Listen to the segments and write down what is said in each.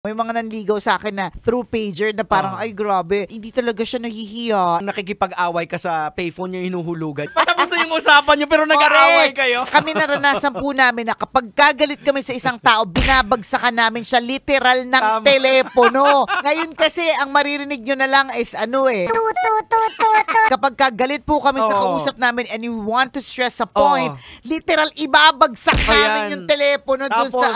May mga nanligaw sa akin na through pager na parang, ay grabe, hindi talaga siya nahihiya. Nakikipag-away ka sa payphone niya, hinuhulugan. Patapos na yung usapan niyo pero nag-aaway kayo. Kami naranasan po namin na kapag gagalit kami sa isang tao, binabagsakan namin siya literal ng telepono. Ngayon kasi, ang maririnig nyo na lang is kapag kagalit po kami sa kausap namin and you want to stress a point, literal ibabagsak namin yung telepono dun sa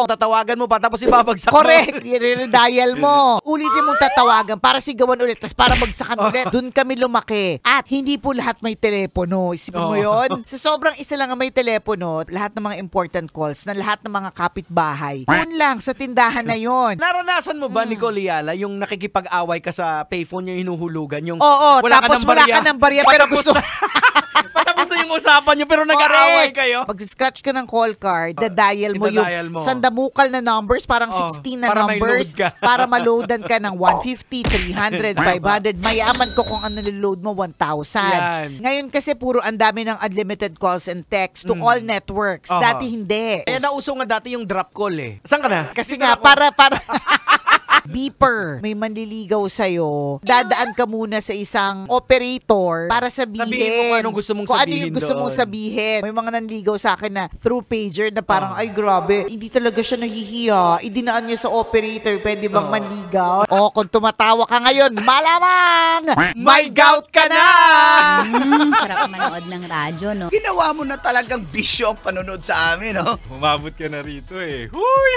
tatawagan mo pa tapos ibabagsak mo. Correct. I-dial mo. Ulitin mong tatawagan para sigawan ulit, tapos para bagsakan ulit. Doon kami lumaki. At hindi po lahat may telepono. Isipin mo yun? Sa sobrang isa lang ang may telepono, lahat ng mga important calls na lahat ng mga kapitbahay. Yun lang, sa tindahan na yun. Naranasan mo ba, Nicole Yala, yung nakikipag-away ka sa payphone niya, hinuhulugan? Yung tapos wala ka ng barya pero gusto... Patapos na yung usapan niyo pero nag-aaway kayo. Pag-scratch ka ng call card, dial mo yung sandamukal na numbers, parang 16 na numbers para maloadan ka ng 150, 300, 500. Mayaman ko kung ano niload mo, 1,000. Ngayon kasi puro ang dami ng unlimited calls and text to all networks. Dati hindi. Kaya nauso nga dati yung drop call eh. Saan ka na? Kasi nga, para beeper, may manliligaw sa'yo, dadaan ka muna sa isang operator para sabihin mo kung anong gusto mong sabihin yung gusto mong sabihin. May mga nanligaw sa akin na through pager na parang, ay grabe, hindi talaga siya nahihiya. Idinaan niya sa operator, pwede bang manligaw? Kung tumatawa ka ngayon, malamang may gout ka na! Sarap manood ng radyo, no? Ginawa mo na talagang bisyo ang panonood sa amin, no? Umabot ka na rito eh. Huy!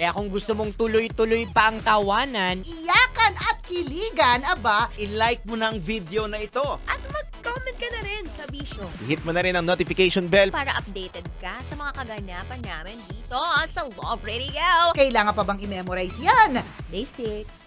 Kaya kung gusto mong tuloy-tuloy pa ang tawanan, iyakan at kiligan, i-like mo na ang video na ito. At mag-comment ka na rin sa Bisyo. Hit mo na rin ang notification bell para updated ka sa mga kaganapan namin dito sa Love Radio. Kailangan pa bang i-memorize yan? Basic.